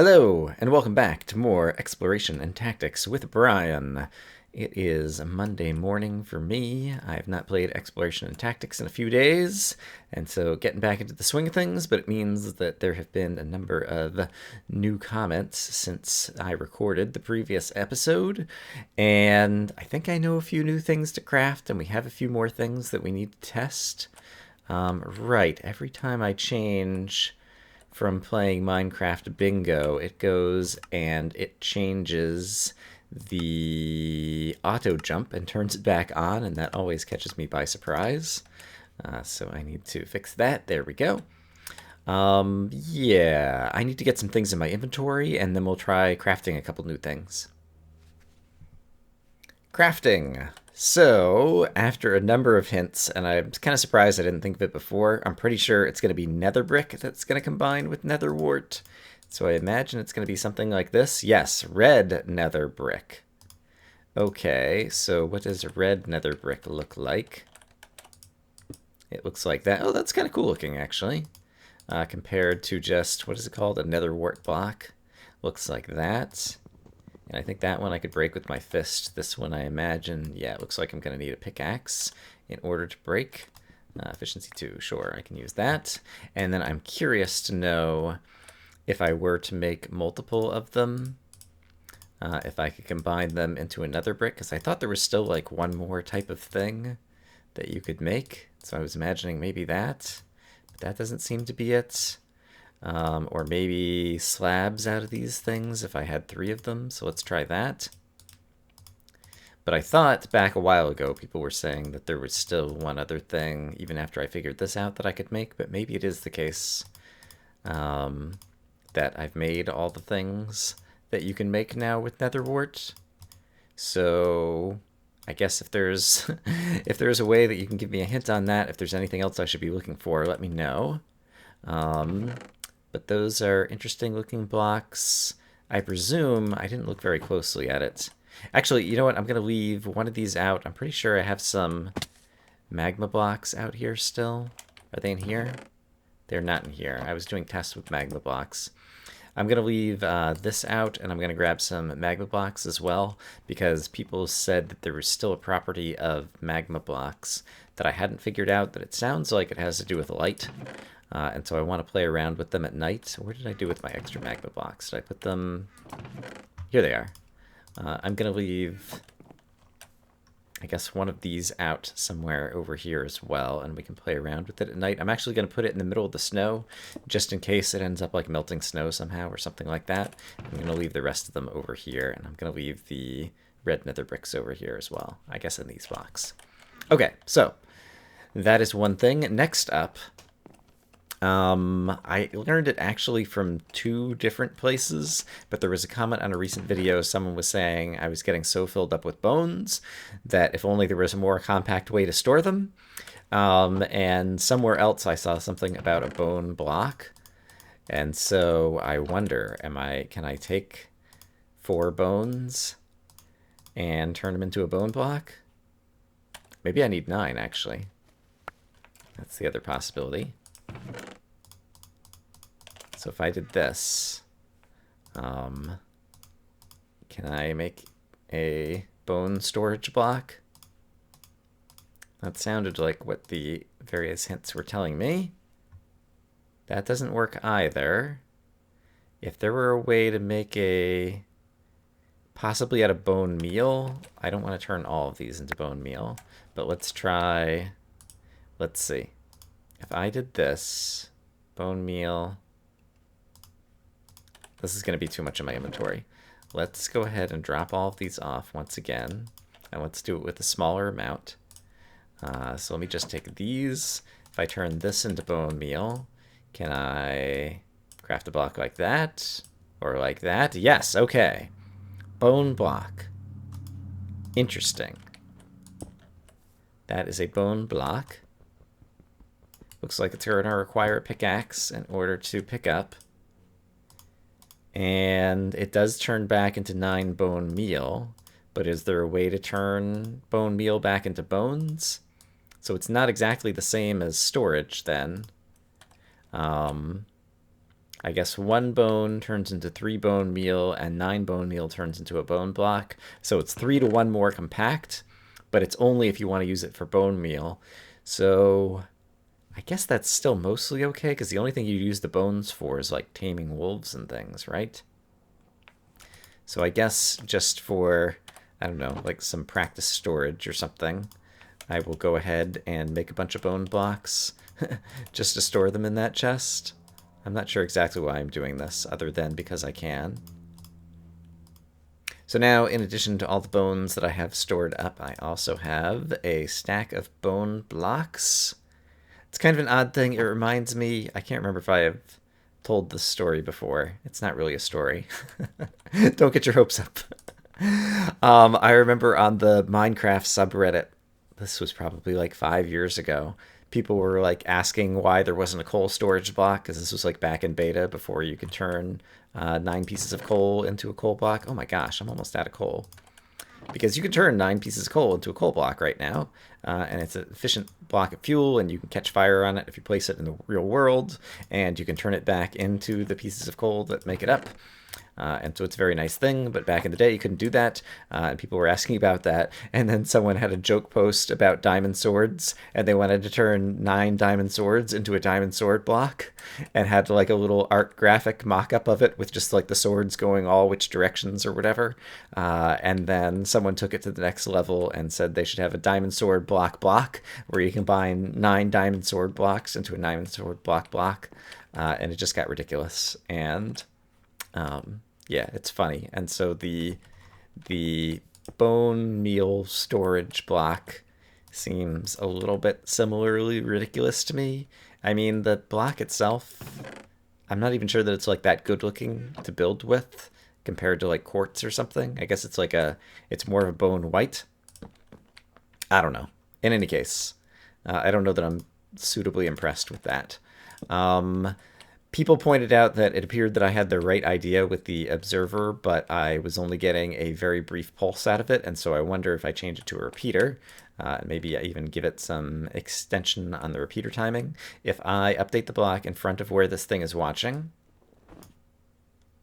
Hello, and welcome back to more Exploration and Tactics with Brian. It is Monday morning for me. I have not played Exploration and Tactics in a few days, and so getting back into the swing of things, but it means that there have been a number of new comments since I recorded the previous episode, and I think I know a few new things to craft, and we have a few more things that we need to test. Right, every time I change from playing Minecraft Bingo, it goes and it changes the auto jump and turns it back on, and that always catches me by surprise. So I need to fix that. There we go. Yeah, I need to get some things in my inventory, and then we'll try crafting a couple new things. Crafting. So, after a number of hints, and I'm kind of surprised I didn't think of it before, I'm pretty sure it's going to be nether brick that's going to combine with nether wart. So I imagine it's going to be something like this. Yes, red nether brick. Okay, so what does red nether brick look like? It looks like that. Oh, that's kind of cool looking, actually. Compared to just, what is it called? A nether wart block. Looks like that. And I think that one I could break with my fist. This one I imagine, yeah, it looks like I'm going to need a pickaxe in order to break. Efficiency 2, sure, I can use that. And then I'm curious to know if I were to make multiple of them, if I could combine them into another brick, because I thought there was still like one more type of thing that you could make. So I was imagining maybe that, but that doesn't seem to be it. Or maybe slabs out of these things if I had 3 of them, so let's try that. But I thought back a while ago people were saying that there was still one other thing, even after I figured this out, that I could make, but maybe it is the case that I've made all the things that you can make now with nether wart. So I guess if there's if there's a way that you can give me a hint on that, if there's anything else I should be looking for, let me know. But those are interesting looking blocks. I presume, I didn't look very closely at it. Actually, you know what? I'm going to leave one of these out. I'm pretty sure I have some magma blocks out here still. Are they in here? They're not in here. I was doing tests with magma blocks. I'm going to leave this out, and I'm going to grab some magma blocks as well, because people said that there was still a property of magma blocks that I hadn't figured out, that it sounds like it has to do with light. And so I want to play around with them at night. Where did I do with my extra magma blocks? Did I put them? Here they are. I'm going to leave, I guess, one of these out somewhere over here as well, and we can play around with it at night. I'm actually going to put it in the middle of the snow, just in case it ends up like melting snow somehow or something like that. I'm going to leave the rest of them over here, and I'm going to leave the red nether bricks over here as well, I guess in these blocks. Okay, so that is one thing. Next up, I learned it actually from 2 different places, but there was a comment on a recent video. Someone was saying I was getting so filled up with bones that if only there was a more compact way to store them. And somewhere else I saw something about a bone block. And so I wonder, can I take 4 bones and turn them into a bone block? Maybe I need 9, actually. That's the other possibility. So if I did this, can I make a bone storage block? That sounded like what the various hints were telling me. That doesn't work either. If there were a way to make a, possibly out of bone meal, I don't want to turn all of these into bone meal, but let's try, let's see. If I did this, bone meal, this is going to be too much in my inventory. Let's go ahead and drop all of these off once again, and let's do it with a smaller amount. So let me just take these. If I turn this into bone meal, can I craft a block like that? Or like that? Yes, okay. Bone block. Interesting. That is a bone block. Looks like it's going to require a pickaxe in order to pick up. And it does turn back into 9 bone meal, but is there a way to turn bone meal back into bones? So it's not exactly the same as storage then. I guess 1 bone turns into 3 bone meal, and 9 bone meal turns into a bone block. So it's 3 to 1 more compact, but it's only if you want to use it for bone meal. So I guess that's still mostly okay, because the only thing you use the bones for is like taming wolves and things, right? So I guess just for, I don't know, like some practice storage or something, I will go ahead and make a bunch of bone blocks just to store them in that chest. I'm not sure exactly why I'm doing this, other than because I can. So now, in addition to all the bones that I have stored up, I also have a stack of bone blocks. It's kind of an odd thing. It reminds me, I can't remember if I have told this story before. It's not really a story. Don't get your hopes up. I remember on the Minecraft subreddit, this was probably like 5 years ago, people were like asking why there wasn't a coal storage block, because this was like back in beta before you could turn 9 pieces of coal into a coal block. Oh my gosh, I'm almost out of coal. Because you can turn 9 pieces of coal into a coal block right now, and it's an efficient block of fuel, and you can catch fire on it if you place it in the real world, and you can turn it back into the pieces of coal that make it up. And so it's a very nice thing, but back in the day you couldn't do that, and people were asking about that. And then someone had a joke post about diamond swords, and they wanted to turn 9 diamond swords into a diamond sword block, and had like a little art graphic mock-up of it with just like the swords going all which directions or whatever. And then someone took it to the next level and said they should have a diamond sword block, where you combine 9 diamond sword blocks into a diamond sword block. And it just got ridiculous. And yeah, it's funny. And so the bone meal storage block seems a little bit similarly ridiculous to me. I mean, the block itself, I'm not even sure that it's like that good looking to build with compared to like quartz or something. I guess it's more of a bone white. I don't know. In any case, I don't know that I'm suitably impressed with that. People pointed out that it appeared that I had the right idea with the observer, but I was only getting a very brief pulse out of it, and so I wonder if I change it to a repeater, maybe I even give it some extension on the repeater timing. If I update the block in front of where this thing is watching,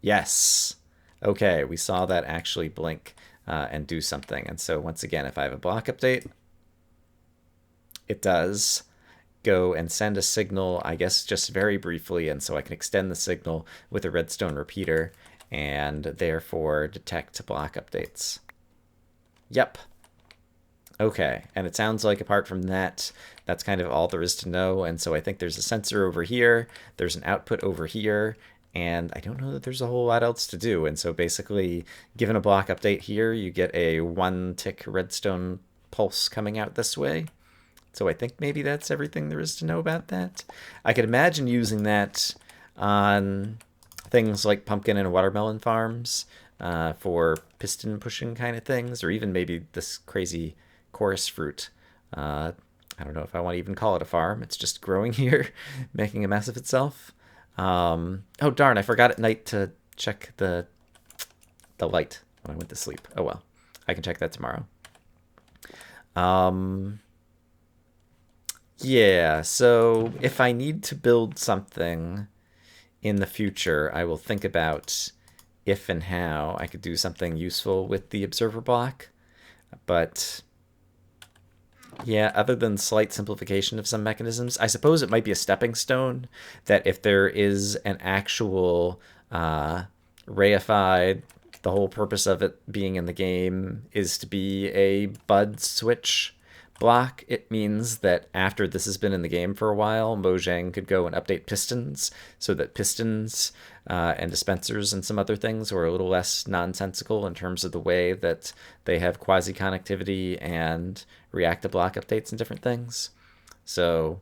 yes. Okay, we saw that actually blink and do something. And so once again, if I have a block update, it does go and send a signal, I guess just very briefly, and so I can extend the signal with a redstone repeater and therefore detect block updates. Yep. Okay, and it sounds like apart from that, that's kind of all there is to know. And so I think there's a sensor over here, there's an output over here, and I don't know that there's a whole lot else to do. And so basically, given a block update here, you get a 1-tick redstone pulse coming out this way. So I think maybe that's everything there is to know about that. I could imagine using that on things like pumpkin and watermelon farms for piston pushing kind of things, or even maybe this crazy chorus fruit. I don't know if I want to even call it a farm. It's just growing here, making a mess of itself. Oh darn, I forgot at night to check the light when I went to sleep. Oh well, I can check that tomorrow. Yeah, so if I need to build something in the future, I will think about if and how I could do something useful with the observer block. But yeah, other than slight simplification of some mechanisms, I suppose it might be a stepping stone that if there is an actual reified, the whole purpose of it being in the game is to be a bud switch block, it means that after this has been in the game for a while, Mojang could go and update pistons so that pistons and dispensers and some other things are a little less nonsensical in terms of the way that they have quasi-connectivity and react to block updates and different things. So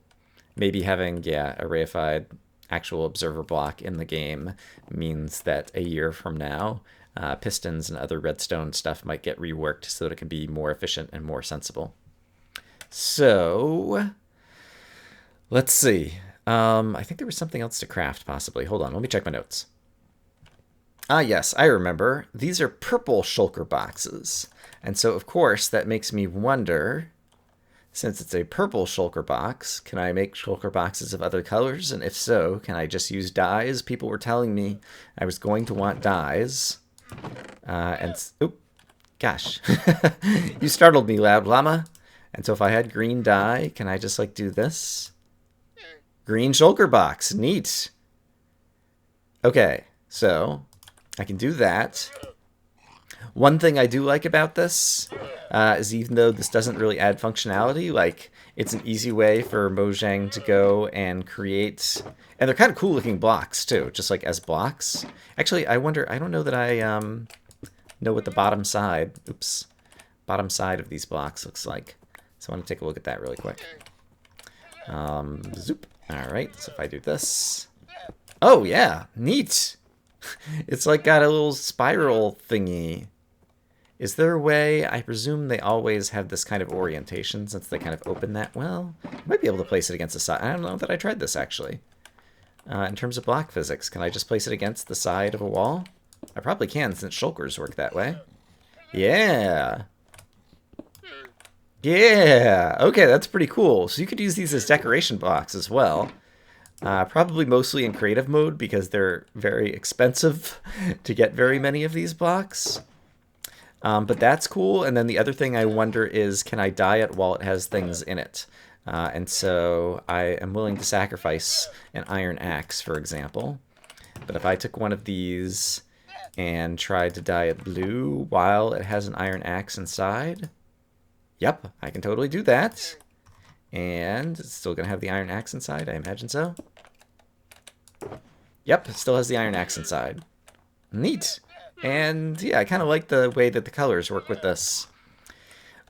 maybe having, yeah, a reified actual observer block in the game means that a year from now, pistons and other redstone stuff might get reworked so that it can be more efficient and more sensible. So, let's see. I think there was something else to craft, possibly. Hold on, let me check my notes. Ah, yes, I remember. These are purple shulker boxes. And so, of course, that makes me wonder, Since it's a purple shulker box, can I make shulker boxes of other colors? And if so, can I just use dyes? People were telling me I was going to want dyes. Oop, gosh. You startled me, loud llama. And so if I had green dye, can I just like do this? Green shulker box, neat. Okay, so I can do that. One thing I do like about this is even though this doesn't really add functionality, like it's an easy way for Mojang to go and create, and they're kind of cool looking blocks too, just like as blocks. Actually, I wonder, I don't know that I know what the bottom side, bottom side of these blocks looks like. So I want to take a look at that really quick. Zoop. All right, so if I do this, oh yeah, neat. It's like got a little spiral thingy. Is there a way, I presume they always have this kind of orientation since they kind of open that. Well, I might be able to place it against the side. I don't know that I tried this actually. In terms of block physics, can I just place it against the side of a wall? I probably can since shulkers work that way. Yeah. Yeah. Okay, that's pretty cool. So you could use these as decoration blocks as well. Probably mostly in creative mode because they're very expensive to get very many of these blocks. But that's cool. And then the other thing I wonder is, can I dye it while it has things in it? And so I am willing to sacrifice an iron axe, for example. But if I took one of these and tried to dye it blue while it has an iron axe inside, yep, I can totally do that. And it's still going to have the iron axe inside, I imagine so. Yep, it still has the iron axe inside. Neat. And yeah, I kind of like the way that the colors work with this.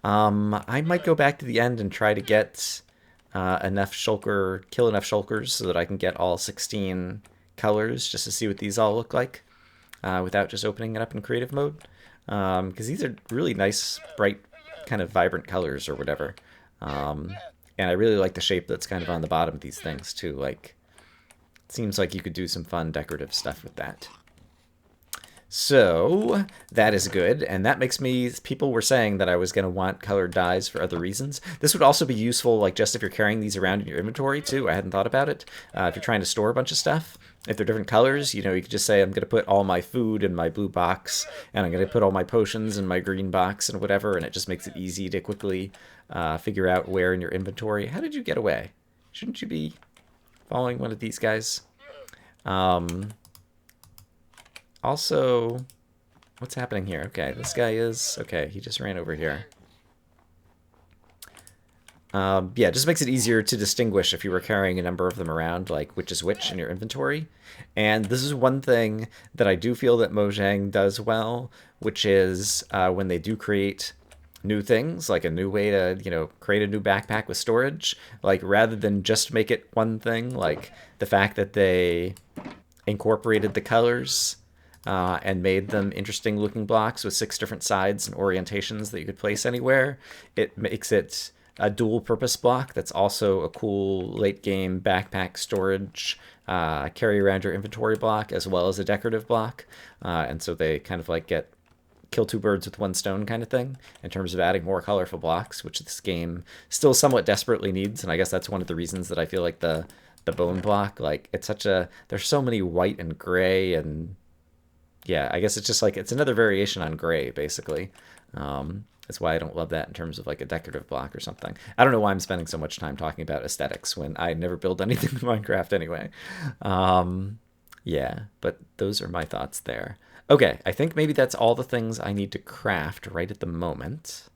I might go back to the end and try to get kill enough shulkers so that I can get all 16 colors just to see what these all look like without just opening it up in creative mode. Because these are really nice, bright, kind of vibrant colors or whatever. And I really like the shape that's kind of on the bottom of these things too. Like, it seems like you could do some fun decorative stuff with that. So that is good, and that makes me, people were saying that I was going to want colored dyes for other reasons. This would also be useful, like just if you're carrying these around in your inventory too. I hadn't thought about it. If you're trying to store a bunch of stuff, if they're different colors, you know, you could just say, I'm going to put all my food in my blue box, and I'm going to put all my potions in my green box and whatever, and it just makes it easy to quickly figure out where in your inventory. How did you get away? Shouldn't you be following one of these guys? Also, what's happening here? Okay, this guy is... Okay, he just ran over here. Yeah, it just makes it easier to distinguish if you were carrying a number of them around, like which is which in your inventory. And this is one thing that I do feel that Mojang does well, which is when they do create new things, like a new way to, you know, create a new backpack with storage, like rather than just make it one thing, like the fact that they incorporated the colors and made them interesting looking blocks with 6 different sides and orientations that you could place anywhere. It makes it a dual purpose block that's also a cool late game backpack storage carry around your inventory block as well as a decorative block. And so they kind of like get kill 2 birds with 1 stone kind of thing in terms of adding more colorful blocks, which this game still somewhat desperately needs. And I guess that's one of the reasons that I feel like the bone block, like it's such a, there's so many white and gray, and yeah, I guess it's just like, it's another variation on gray, basically. That's why I don't love that in terms of like a decorative block or something. I don't know why I'm spending so much time talking about aesthetics when I never build anything in Minecraft anyway. Yeah, but those are my thoughts there. Okay, I think maybe that's all the things I need to craft right at the moment.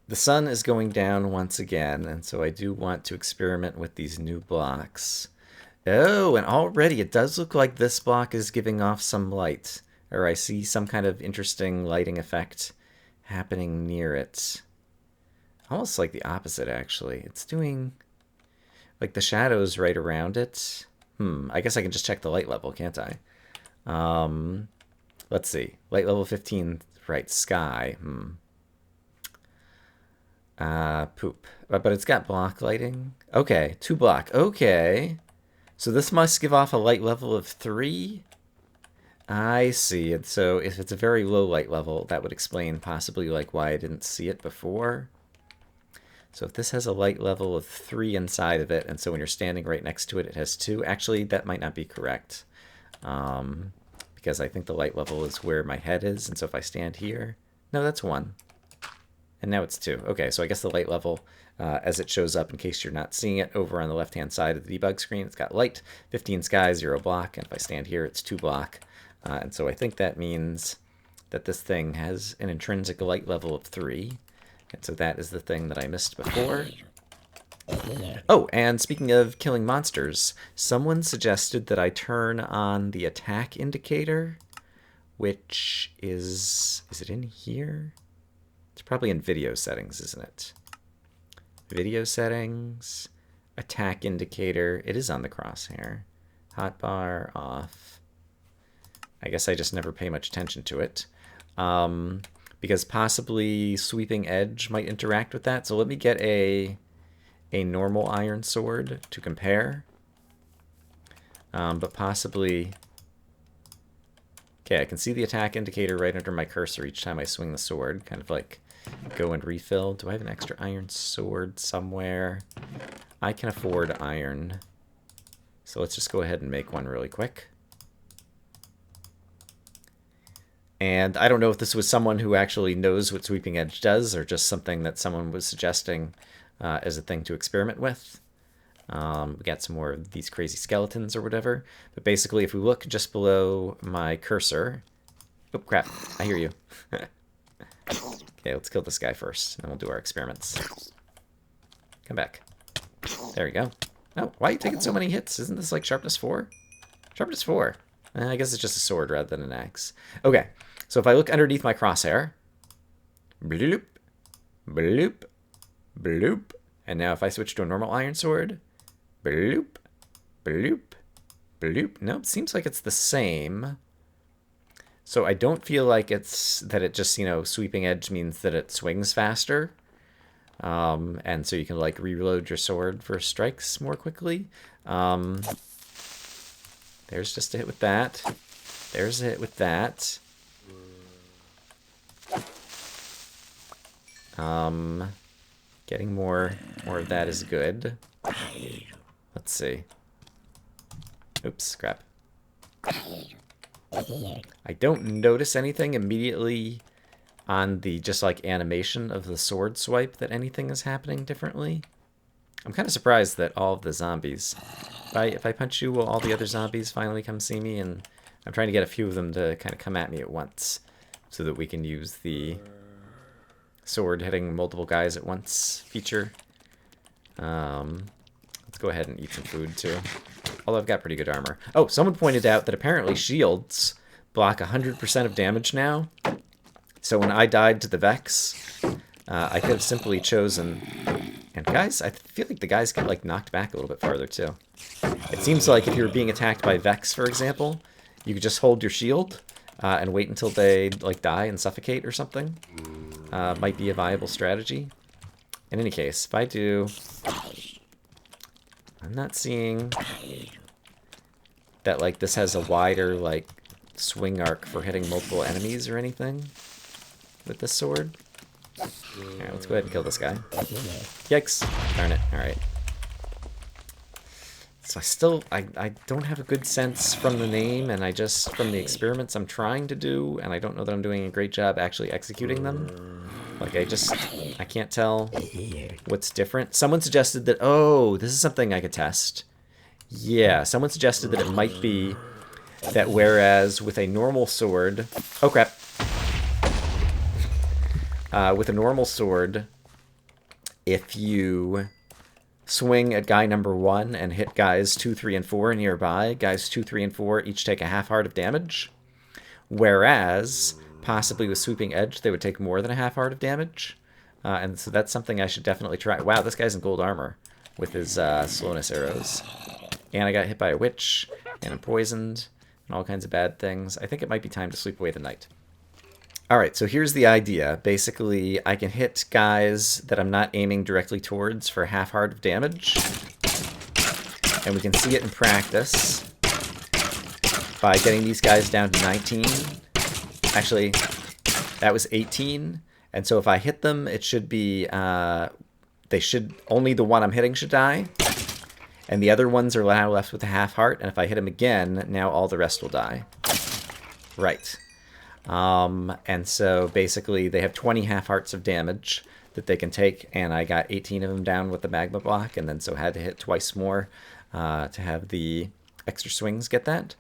The sun is going down once again, and so I do want to experiment with these new blocks. Oh, and already it does look like this block is giving off some light, or I see some kind of interesting lighting effect happening near it. Almost like the opposite, actually. It's doing like the shadows right around it. I guess I can just check the light level, can't I? Let's see. Light level 15, right, sky. Poop. But it's got block lighting. Okay, 2 block. Okay. So this must give off a light level of 3. I see. And so if it's a very low light level, that would explain possibly like why I didn't see it before. So if this has a light level of 3 inside of it, and so when you're standing right next to it, it has 2. Actually, that might not be correct. Because I think the light level is where my head is, and so if I stand here... No, that's 1. And now it's 2. Okay, so I guess the light level, as it shows up, in case you're not seeing it, over on the left-hand side of the debug screen, it's got light, 15 sky, 0 block, and if I stand here, it's 2 block. And so I think that means that this thing has an intrinsic light level of 3. And so that is the thing that I missed before. Oh, and speaking of killing monsters, someone suggested that I turn on the attack indicator, which is it in here? It's probably in video settings, isn't it? Video settings, attack indicator. It is on the crosshair. Hotbar off. I guess I just never pay much attention to it. Because possibly sweeping edge might interact with that. So let me get a normal iron sword to compare. But possibly... Okay, I can see the attack indicator right under my cursor each time I swing the sword. Kind of like go and refill. Do I have an extra iron sword somewhere? I can afford iron. So let's just go ahead and make one really quick. And I don't know if this was someone who actually knows what sweeping edge does or just something that someone was suggesting as a thing to experiment with. We got some more of these crazy skeletons or whatever. But basically, if we look just below my cursor... Oh, crap. I hear you. Okay, let's kill this guy first, and then we'll do our experiments. Come back. There we go. Oh, why are you taking so many hits? Isn't this like sharpness 4? Sharpness 4. I guess it's just a sword rather than an axe. Okay, so if I look underneath my crosshair... Bloop. Bloop. Bloop. And now if I switch to a normal iron sword... Bloop, bloop, bloop. Nope, seems like it's the same. So I don't feel like it's that it just, sweeping edge means that it swings faster. And so you can like reload your sword for strikes more quickly. There's just a hit with that. There's a hit with that. Getting more of that is good. Let's see. Oops, crap. I don't notice anything immediately on the just like animation of the sword swipe that anything is happening differently. I'm kind of surprised that all of the zombies... If I punch you, will all the other zombies finally come see me? And I'm trying to get a few of them to kind of come at me at once so that we can use the sword hitting multiple guys at once feature. Let's go ahead and eat some food too. Although I've got pretty good armor. Oh, someone pointed out that apparently shields block 100% of damage now. So when I died to the Vex, I could have simply chosen... And guys, I feel like the guys get like knocked back a little bit farther too. It seems like if you were being attacked by Vex, for example, you could just hold your shield and wait until they like die and suffocate or something. Might be a viable strategy. In any case, if I do... I'm not seeing that like this has a wider like swing arc for hitting multiple enemies or anything with this sword. Alright, let's go ahead and kill this guy. Yikes. Darn it. Alright. So I don't have a good sense from the name, and from the experiments I'm trying to do, and I don't know that I'm doing a great job actually executing them. Like, I can't tell what's different. Someone suggested that, oh, this is something I could test. Yeah, someone suggested that it might be that whereas with a normal sword... Oh, crap. With a normal sword, if you swing at guy number 1 and hit guys 2, 3, and 4 nearby, guys 2, 3, and 4 each take a half heart of damage. Whereas, possibly with sweeping edge, they would take more than a half heart of damage. And so that's something I should definitely try. Wow, this guy's in gold armor with his slowness arrows. And I got hit by a witch, and I'm poisoned, and all kinds of bad things. I think it might be time to sleep away the night. Alright, so here's the idea. Basically, I can hit guys that I'm not aiming directly towards for half heart of damage. And we can see it in practice by getting these guys down to 19. Actually, that was 18. And so if I hit them, it should be they should, only the one I'm hitting should die. And the other ones are now left with a half heart, and if I hit them again, now all the rest will die. Right. And so basically they have 20 half hearts of damage that they can take, and I got 18 of them down with the magma block, and then so had to hit twice more to have the extra swings get that.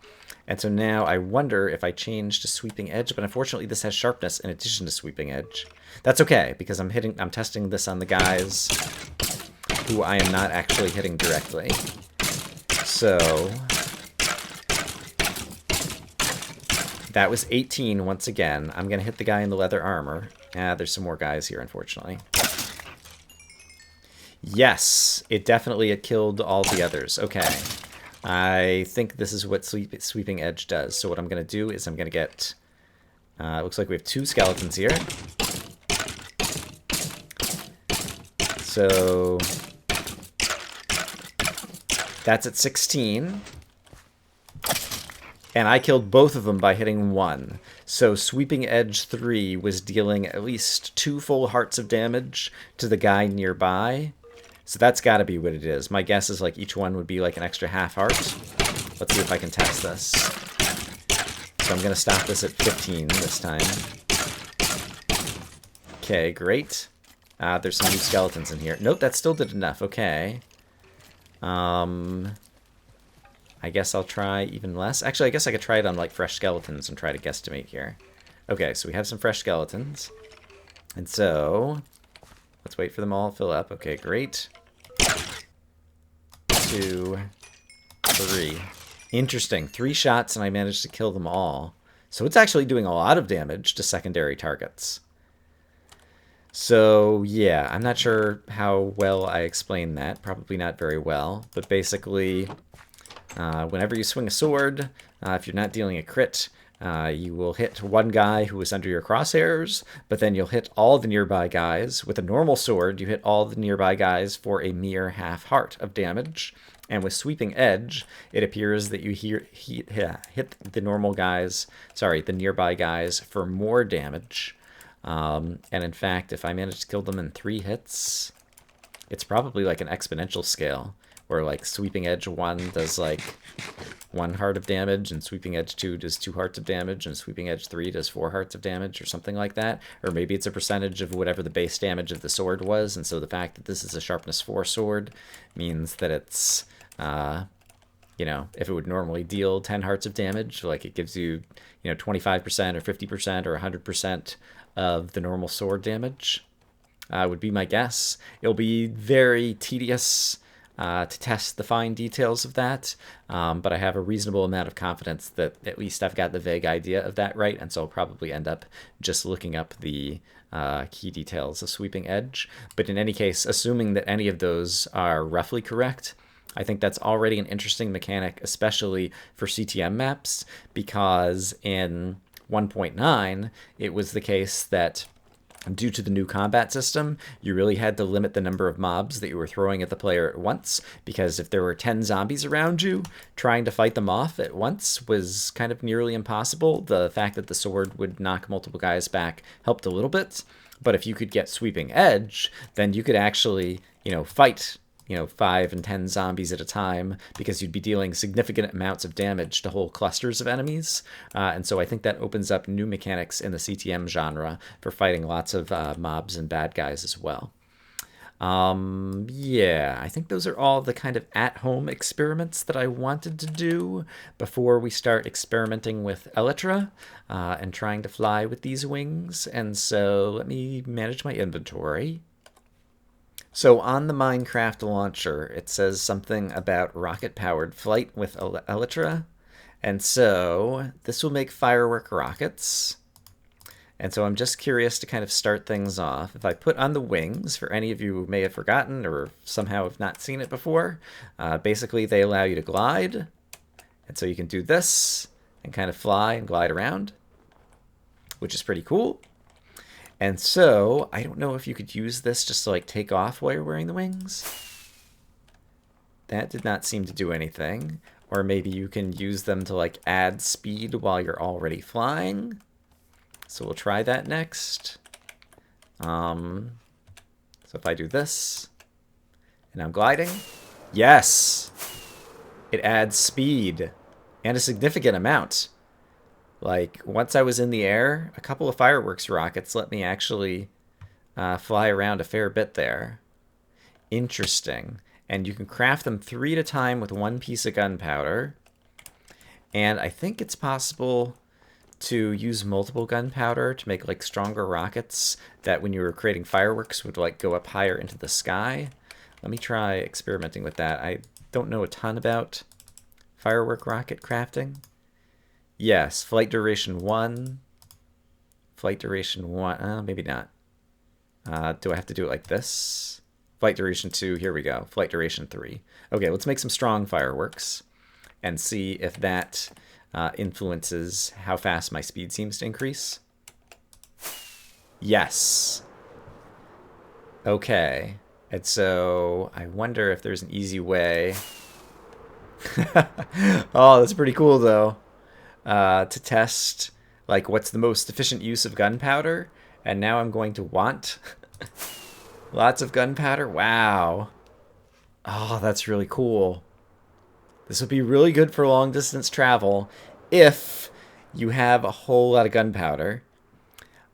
And so now I wonder if I change to Sweeping Edge, but unfortunately this has Sharpness in addition to Sweeping Edge. That's okay, because I'm testing this on the guys who I am not actually hitting directly. So that was 18 once again. I'm going to hit the guy in the leather armor. There's some more guys here, unfortunately. Yes, it definitely had killed all the others. Okay. I think this is what Sweeping Edge does. So what I'm going to do is I'm going to get... it looks like we have 2 skeletons here. So that's at 16. And I killed both of them by hitting 1. So Sweeping Edge 3 was dealing at least 2 full hearts of damage to the guy nearby. So that's got to be what it is. My guess is like each one would be like an extra half heart. Let's see if I can test this. So I'm going to stop this at 15 this time. Okay, great. There's some new skeletons in here. Nope, that still did enough. Okay. I guess I'll try even less. Actually, I guess I could try it on like fresh skeletons and try to guesstimate here. Okay, so we have some fresh skeletons. And so let's wait for them all to fill up. Okay, great. 2, 3. Interesting. 3 shots and I managed to kill them all. So it's actually doing a lot of damage to secondary targets. So, yeah, I'm not sure how well I explained that. Probably not very well. But basically... whenever you swing a sword, if you're not dealing a crit, you will hit one guy who is under your crosshairs, but then you'll hit all the nearby guys. With a normal sword, you hit all the nearby guys for a mere half heart of damage. And with Sweeping Edge, it appears that you hit the normal guys, sorry, the nearby guys for more damage. And in fact, if I manage to kill them in 3 hits, it's probably like an exponential scale. Where like Sweeping Edge 1 does like 1 heart of damage, and Sweeping Edge 2 does 2 hearts of damage, and Sweeping Edge 3 does 4 hearts of damage, or something like that. Or maybe it's a percentage of whatever the base damage of the sword was, and so the fact that this is a Sharpness 4 sword means that it's, you know, if it would normally deal 10 hearts of damage, like it gives you, you know, 25% or 50% or 100% of the normal sword damage, would be my guess. It'll be very tedious to test the fine details of that, but I have a reasonable amount of confidence that at least I've got the vague idea of that right, and so I'll probably end up just looking up the key details of Sweeping Edge. But in any case, assuming that any of those are roughly correct, I think that's already an interesting mechanic, especially for CTM maps, because in 1.9, it was the case that due to the new combat system, you really had to limit the number of mobs that you were throwing at the player at once, because if there were 10 zombies around you, trying to fight them off at once was kind of nearly impossible. The fact that the sword would knock multiple guys back helped a little bit, but if you could get Sweeping Edge, then you could actually, you know, fight, you know, 5 and 10 zombies at a time, because you'd be dealing significant amounts of damage to whole clusters of enemies. And so I think that opens up new mechanics in the CTM genre for fighting lots of mobs and bad guys as well. Yeah, I think those are all the kind of at-home experiments that I wanted to do before we start experimenting with Elytra and trying to fly with these wings. And so let me manage my inventory. So on the Minecraft launcher, it says something about rocket-powered flight with Elytra. And so this will make firework rockets. And so I'm just curious to kind of start things off. If I put on the wings, for any of you who may have forgotten or somehow have not seen it before, basically they allow you to glide. And so you can do this and kind of fly and glide around, which is pretty cool. And so, I don't know if you could use this just to like take off while you're wearing the wings. That did not seem to do anything. Or maybe you can use them to like add speed while you're already flying. So we'll try that next. So if I do this, And I'm gliding. Yes! It adds speed. And a significant amount. Like, once I was in the air, a couple of fireworks rockets let me actually fly around a fair bit there. Interesting. And you can craft them 3 at a time with 1 piece of gunpowder. And I think it's possible to use multiple gunpowder to make like stronger rockets that when you were creating fireworks would like go up higher into the sky. Let me try experimenting with that. I don't know a ton about firework rocket crafting. Yes, flight duration 1. Flight duration 1. Maybe not. Do I have to do it like this? Flight duration 2. Here we go. Flight duration 3. Okay, let's make some strong fireworks and see if that influences how fast my speed seems to increase. Yes. Okay. And so I wonder if there's an easy way. Oh, that's pretty cool, though. To test, like, what's the most efficient use of gunpowder. And now I'm going to want lots of gunpowder. Wow. Oh, that's really cool. This would be really good for long distance travel if you have a whole lot of gunpowder.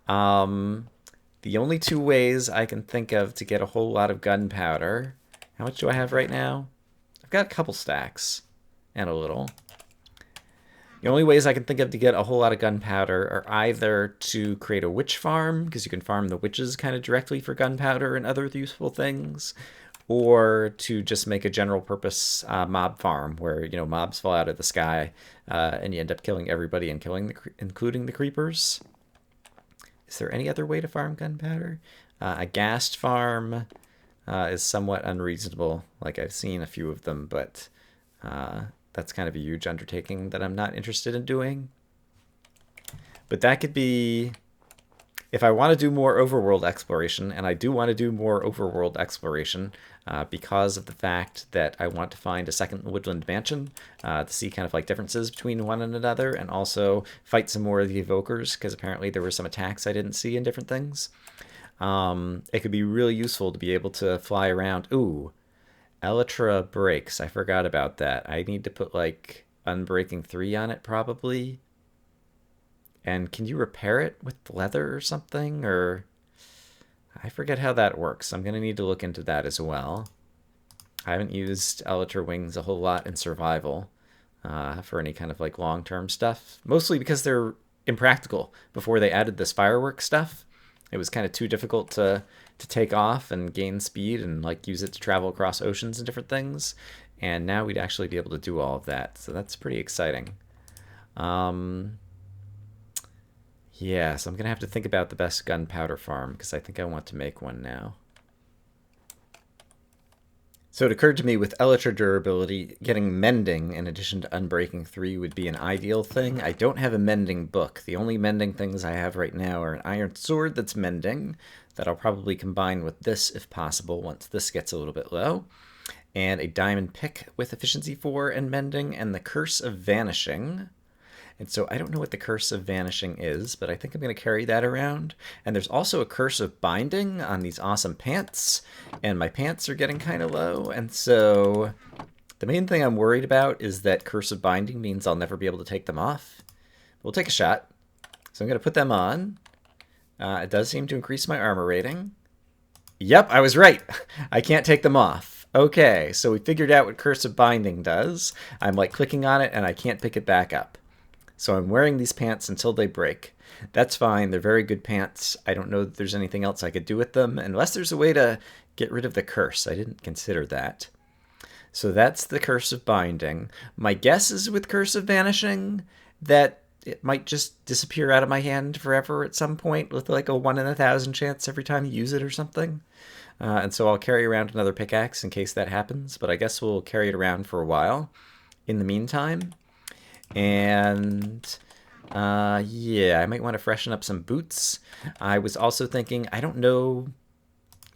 The only 2 ways I can think of to get a whole lot of gunpowder. How much do I have right now? I've got a couple stacks and a little. The only ways I can think of to get a whole lot of gunpowder are either to create a witch farm, because you can farm the witches kind of directly for gunpowder and other useful things, or to just make a general purpose mob farm where, you know, mobs fall out of the sky and you end up killing everybody and including the creepers. Is there any other way to farm gunpowder? A ghast farm is somewhat unreasonable. Like, I've seen a few of them, but that's kind of a huge undertaking that I'm not interested in doing. But that could be, if I want to do more overworld exploration, and I do want to do more overworld exploration because of the fact that I want to find a second woodland mansion to see kind of like differences between one and another, and also fight some more of the evokers, because apparently there were some attacks I didn't see in different things. It could be really useful to be able to fly around. Ooh, Elytra breaks. I forgot about that. I need to put like Unbreaking 3 on it probably. And can you repair it with leather or something? Or I forget how that works. I'm going to need to look into that as well. I haven't used Elytra wings a whole lot in survival for any kind of like long-term stuff. Mostly because they're impractical. Before they added this fireworks stuff, it was kind of too difficult to take off and gain speed and like use it to travel across oceans and different things. And now we'd actually be able to do all of that. So that's pretty exciting. Yeah, so I'm going to have to think about the best gunpowder farm because I think I want to make one now. So it occurred to me with Elytra durability, getting mending in addition to Unbreaking 3 would be an ideal thing. I don't have a mending book. The only mending things I have right now are an iron sword that's mending that I'll probably combine with this if possible once this gets a little bit low, and a diamond pick with efficiency 4 and mending, and the Curse of Vanishing. And so I don't know what the Curse of Vanishing is, but I think I'm going to carry that around. And there's also a Curse of Binding on these awesome pants, and my pants are getting kind of low. And so the main thing I'm worried about is that Curse of Binding means I'll never be able to take them off. We'll take a shot. So I'm going to put them on. It does seem to increase my armor rating. Yep, I was right. I can't take them off. Okay, so we figured out what Curse of Binding does. I'm like clicking on it and I can't pick it back up. So I'm wearing these pants until they break. That's fine. They're very good pants. I don't know that there's anything else I could do with them, unless there's a way to get rid of the curse. I didn't consider that. So that's the Curse of Binding. My guess is with Curse of Vanishing that it might just disappear out of my hand forever at some point with like a 1 in 1,000 chance every time you use it or something. And so I'll carry around another pickaxe in case that happens, but I guess we'll carry it around for a while in the meantime. And yeah, I might want to freshen up some boots. I was also thinking, I don't know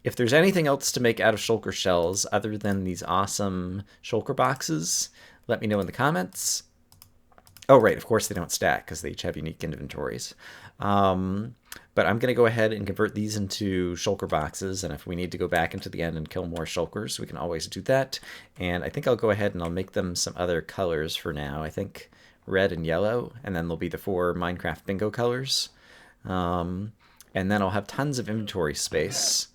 if there's anything else to make out of shulker shells other than these awesome shulker boxes. Let me know in the comments. Oh, right, of course they don't stack because they each have unique inventories. But I'm going to go ahead and convert these into shulker boxes, and if we need to go back into the end and kill more shulkers, we can always do that. And I think I'll go ahead and I'll make them some other colors for now. I think red and yellow, and then there'll be the 4 Minecraft bingo colors. And then I'll have tons of inventory space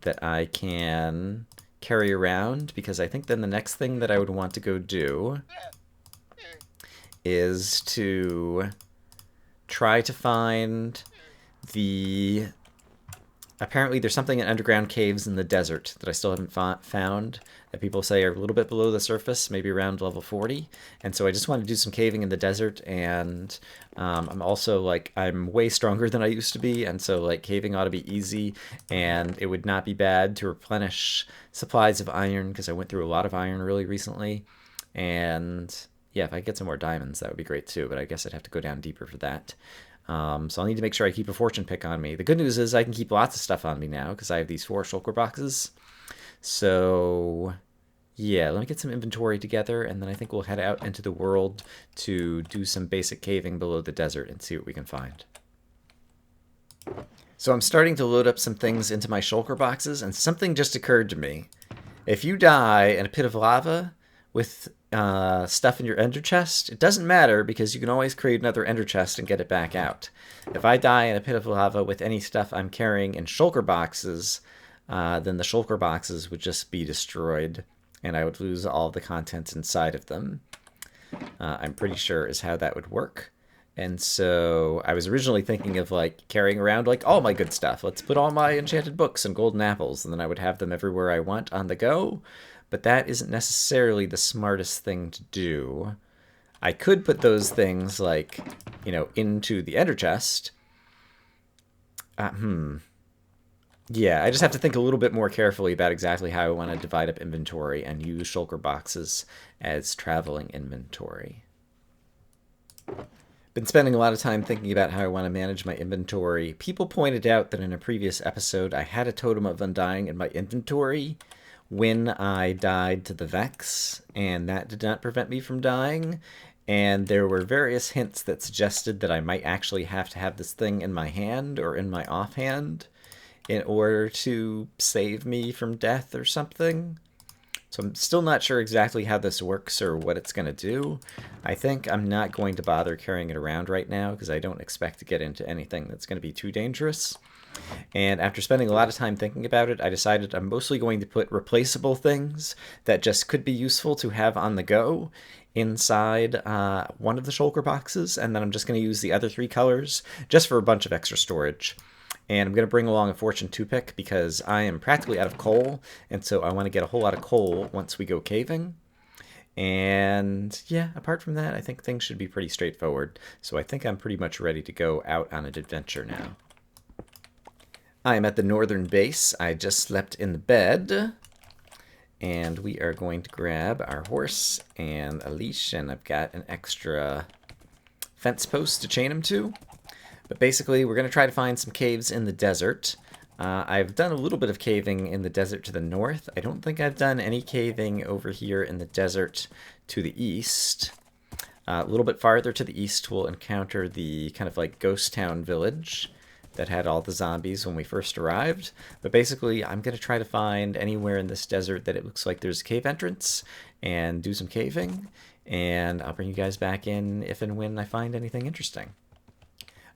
that I can carry around, because I think then the next thing that I would want to go do is to try to find the... Apparently there's something in underground caves in the desert that I still haven't found, that people say are a little bit below the surface, maybe around level 40. And so I just want to do some caving in the desert, and I'm also, like, I'm way stronger than I used to be, and so, like, caving ought to be easy, and it would not be bad to replenish supplies of iron, because I went through a lot of iron really recently. And yeah, if I get some more diamonds, that would be great too, but I guess I'd have to go down deeper for that. So I'll need to make sure I keep a fortune pick on me. The good news is I can keep lots of stuff on me now because I have these 4 shulker boxes. So yeah, let me get some inventory together, and then I think we'll head out into the world to do some basic caving below the desert and see what we can find. So I'm starting to load up some things into my shulker boxes, and something just occurred to me. If you die in a pit of lava with stuff in your ender chest, it doesn't matter because you can always create another ender chest and get it back out. If I die in a pit of lava with any stuff I'm carrying in shulker boxes, then the shulker boxes would just be destroyed, and I would lose all the contents inside of them. I'm pretty sure is how that would work. And so I was originally thinking of, like, carrying around, like, all my good stuff. Let's put all my enchanted books and golden apples, and then I would have them everywhere I want on the go. But that isn't necessarily the smartest thing to do. I could put those things, like, you know, into the ender chest. Yeah, I just have to think a little bit more carefully about exactly how I want to divide up inventory and use shulker boxes as traveling inventory. Been spending a lot of time thinking about how I want to manage my inventory. People pointed out that in a previous episode I had a totem of undying in my inventory when I died to the Vex, and that did not prevent me from dying. And there were various hints that suggested that I might actually have to have this thing in my hand or in my offhand in order to save me from death or something. So I'm still not sure exactly how this works or what it's going to do. I think I'm not going to bother carrying it around right now because I don't expect to get into anything that's going to be too dangerous. And after spending a lot of time thinking about it, I decided I'm mostly going to put replaceable things that just could be useful to have on the go inside one of the shulker boxes, and then I'm just going to use the other 3 colors just for a bunch of extra storage. And I'm going to bring along a Fortune 2 pick because I am practically out of coal, and so I want to get a whole lot of coal once we go caving. And yeah, apart from that, I think things should be pretty straightforward. So I think I'm pretty much ready to go out on an adventure now. I am at the northern base. I just slept in the bed. And we are going to grab our horse and a leash, and I've got an extra fence post to chain him to. But basically, we're going to try to find some caves in the desert. I've done a little bit of caving in the desert to the north. I don't think I've done any caving over here in the desert to the east. A little bit farther to the east, we'll encounter the kind of like ghost town village that had all the zombies when we first arrived. But basically, I'm going to try to find anywhere in this desert that it looks like there's a cave entrance and do some caving. And I'll bring you guys back in if and when I find anything interesting.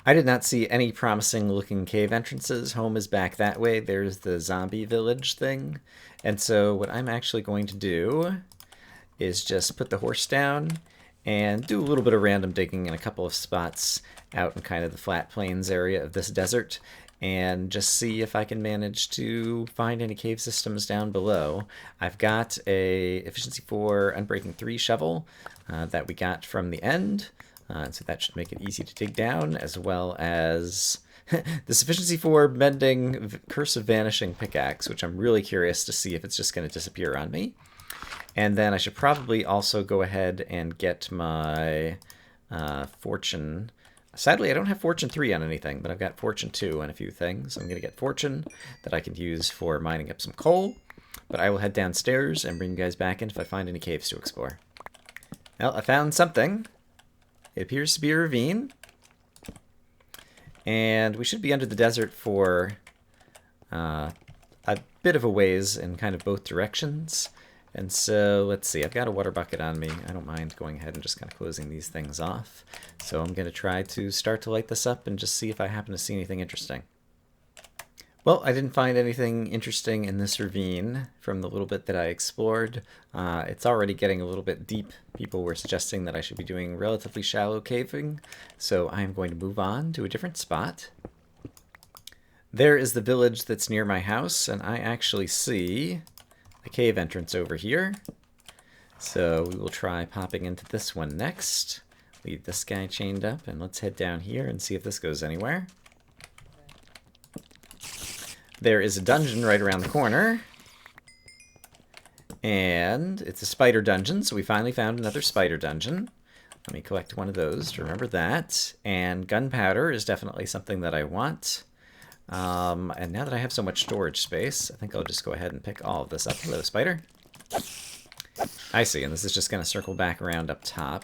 I did not see any promising looking cave entrances. Home is back that way. There's the zombie village thing. And so what I'm actually going to do is just put the horse down and do a little bit of random digging in a couple of spots out in kind of the flat plains area of this desert, and just see if I can manage to find any cave systems down below. I've got a efficiency 4 unbreaking 3 shovel that we got from the end, so that should make it easy to dig down, as well as this efficiency 4 mending curse of vanishing pickaxe, which I'm really curious to see if it's just going to disappear on me. And then I should probably also go ahead and get my fortune. Sadly, I don't have Fortune 3 on anything, but I've got Fortune 2 on a few things. I'm going to get Fortune that I can use for mining up some coal. But I will head downstairs and bring you guys back in if I find any caves to explore. Well, I found something. It appears to be a ravine. And we should be under the desert for a bit of a ways in kind of both directions. And so, let's see, I've got a water bucket on me. I don't mind going ahead and just kind of closing these things off. So I'm going to try to start to light this up and just see if I happen to see anything interesting. Well, I didn't find anything interesting in this ravine from the little bit that I explored. It's already getting a little bit deep. People were suggesting that I should be doing relatively shallow caving, so I'm going to move on to a different spot. There is the village that's near my house, and I actually see a cave entrance over here. So we will try popping into this one next. Leave this guy chained up, and let's head down here and see if this goes anywhere. There is a dungeon right around the corner. And it's a spider dungeon, so we finally found another spider dungeon. Let me collect one of those to remember that. And gunpowder is definitely something that I want. And now that I have so much storage space, I think I'll just go ahead and pick all of this up. Hello, spider. I see, and this is just going to circle back around up top.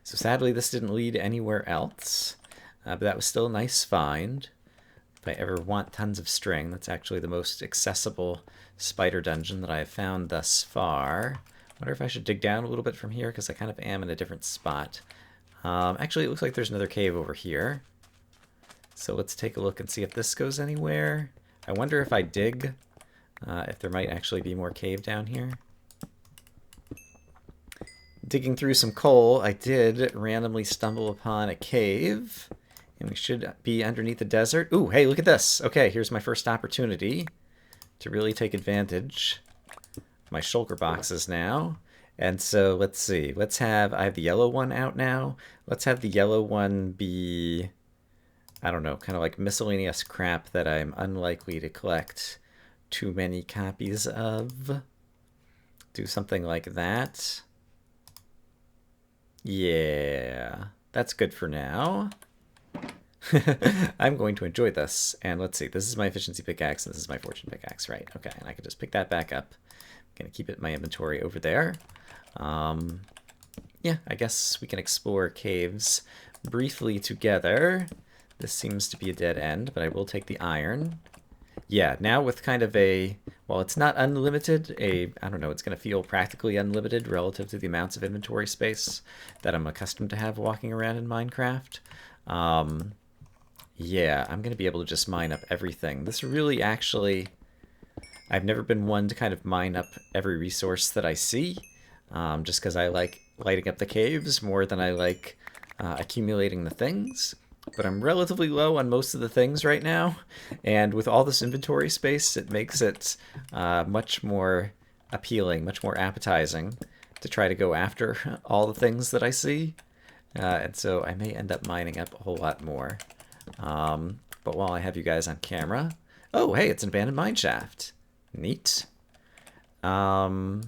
So sadly, this didn't lead anywhere else. But that was still a nice find. If I ever want tons of string, that's actually the most accessible spider dungeon that I have found thus far. I wonder if I should dig down a little bit from here, because I kind of am in a different spot. Actually, it looks like there's another cave over here. So let's take a look and see if this goes anywhere. I wonder if I dig, if there might actually be more cave down here. Digging through some coal, I did randomly stumble upon a cave. And we should be underneath the desert. Ooh, hey, look at this. Okay, here's my first opportunity to really take advantage of my shulker boxes now. And so let's see. Let's have, I have the yellow one out now. Let's have the yellow one be, I don't know, kind of like miscellaneous crap that I'm unlikely to collect too many copies of. Do something like that. Yeah, that's good for now. I'm going to enjoy this. And let's see, this is my efficiency pickaxe, and this is my fortune pickaxe, right? Okay, and I can just pick that back up. I'm going to keep it in my inventory over there. Yeah, I guess we can explore caves briefly together. This seems to be a dead end, but I will take the iron. Yeah, now with kind of a, well, it's not unlimited, I don't know, it's going to feel practically unlimited relative to the amounts of inventory space that I'm accustomed to have walking around in Minecraft. Yeah, I'm going to be able to just mine up everything. This really actually, I've never been one to kind of mine up every resource that I see, just because I like lighting up the caves more than I like accumulating the things. But I'm relatively low on most of the things right now, and with all this inventory space, it makes it much more appealing, much more appetizing to try to go after all the things that I see. And so I may end up mining up a whole lot more. But while I have you guys on camera... Oh, hey, it's an abandoned mine shaft. Neat. Could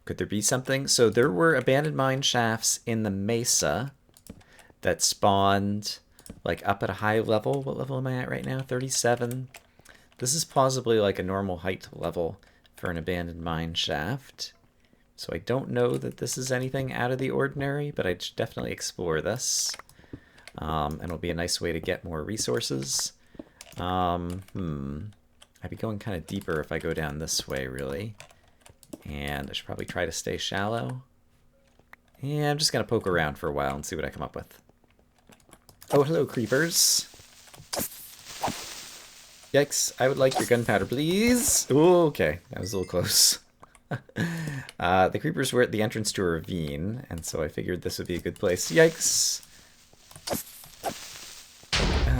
there be something? So there were abandoned mine shafts in the mesa that spawned like up at a high level. What level am I at right now? 37. This is plausibly like a normal height level for an abandoned mine shaft. So I don't know that this is anything out of the ordinary, but I should definitely explore this. And it'll be a nice way to get more resources. I'd be going kind of deeper if I go down this way, really. And I should probably try to stay shallow. Yeah, I'm just going to poke around for a while and see what I come up with. Oh, hello, creepers. Yikes, I would like your gunpowder, please. Ooh, okay, that was a little close. The creepers were at the entrance to a ravine, and so I figured this would be a good place. Yikes!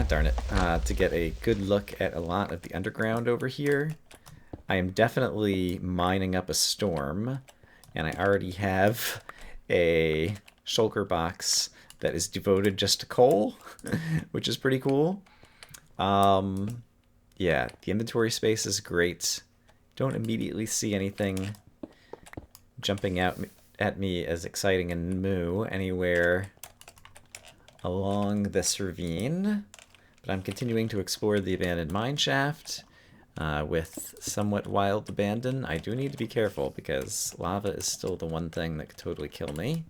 Darn it. To get a good look at a lot of the underground over here. I am definitely mining up a storm, and I already have a shulker box that is devoted just to coal, which is pretty cool. Yeah, the inventory space is great. Don't immediately see anything jumping out at me as exciting and moo anywhere along this ravine. But I'm continuing to explore the abandoned mine shaft with somewhat wild abandon. I do need to be careful because lava is still the one thing that could totally kill me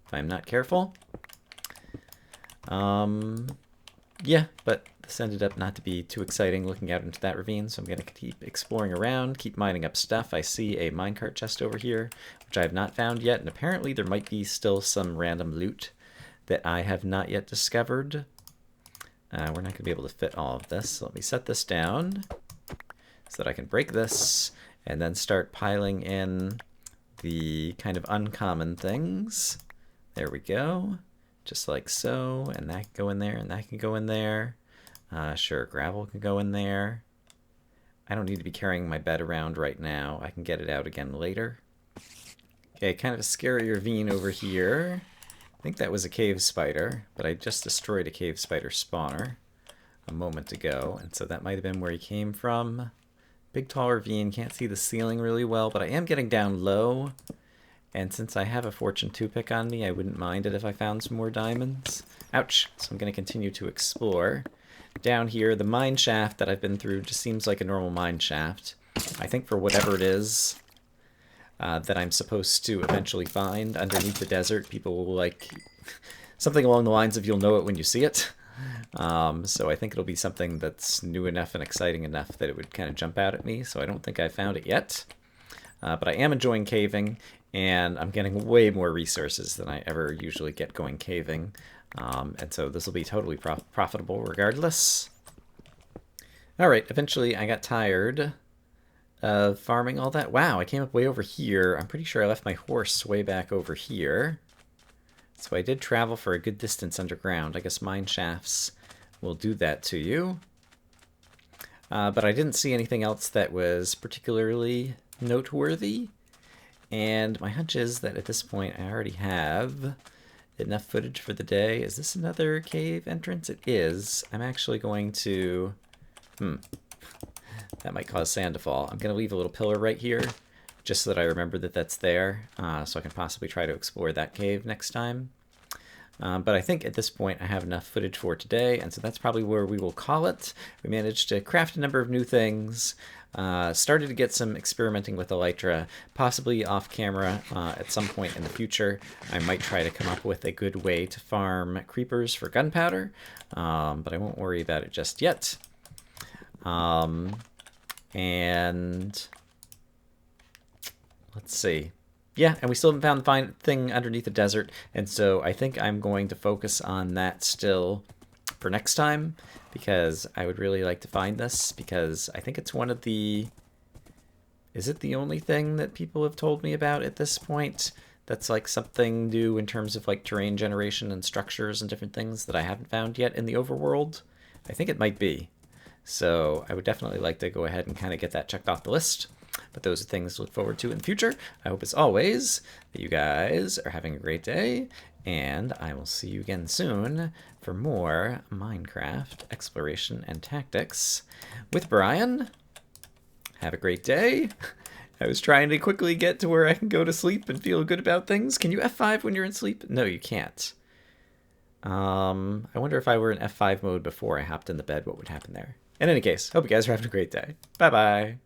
if I'm not careful. Yeah, but this ended up not to be too exciting looking out into that ravine, so I'm going to keep exploring around, keep mining up stuff. I see a minecart chest over here, which I have not found yet, and apparently there might be still some random loot that I have not yet discovered. We're not going to be able to fit all of this, so let me set this down so that I can break this and then start piling in the kind of uncommon things. There we go. Just like so, and that can go in there, and that can go in there. Sure, gravel can go in there. I don't need to be carrying my bed around right now. I can get it out again later. Okay, kind of a scary ravine over here. I think that was a cave spider, but I just destroyed a cave spider spawner a moment ago, and so that might have been where he came from. Big tall ravine, can't see the ceiling really well, but I am getting down low. And since I have a Fortune 2 pick on me, I wouldn't mind it if I found some more diamonds. Ouch! So I'm going to continue to explore. Down here, the mine shaft that I've been through just seems like a normal mine shaft. I think for whatever it is that I'm supposed to eventually find underneath the desert, people will like something along the lines of you'll know it when you see it. So I think it'll be something that's new enough and exciting enough that it would kind of jump out at me, so I don't think I found it yet. But I am enjoying caving, and I'm getting way more resources than I ever usually get going caving. And so this will be totally profitable regardless. Alright, eventually I got tired of farming all that. Wow, I came up way over here. I'm pretty sure I left my horse way back over here. So I did travel for a good distance underground. I guess mine shafts will do that to you. But I didn't see anything else that was particularly noteworthy. And my hunch is that at this point I already have enough footage for the day. Is this another cave entrance? It is. I'm actually going to... That might cause sand to fall. I'm going to leave a little pillar right here, just so that I remember that that's there, so I can possibly try to explore that cave next time. But I think at this point I have enough footage for today, and so that's probably where we will call it. We managed to craft a number of new things, started to get some experimenting with Elytra, possibly off camera at some point in the future. I might try to come up with a good way to farm creepers for gunpowder, but I won't worry about it just yet. And let's see. Yeah, and we still haven't found the fine thing underneath the desert, and so I think I'm going to focus on that still for next time, because I would really like to find this, because I think it's one of the... Is it the only thing that people have told me about at this point that's like something new in terms of like terrain generation and structures and different things that I haven't found yet in the overworld? I think it might be. So I would definitely like to go ahead and kind of get that checked off the list. But those are things to look forward to in the future. I hope, as always, that you guys are having a great day, and I will see you again soon for more Minecraft exploration and tactics with Brian. Have a great day. I was trying to quickly get to where I can go to sleep and feel good about things. Can you F5 when you're in sleep? No, you can't. I wonder if I were in F5 mode before I hopped in the bed, what would happen there? In any case, hope you guys are having a great day. Bye-bye.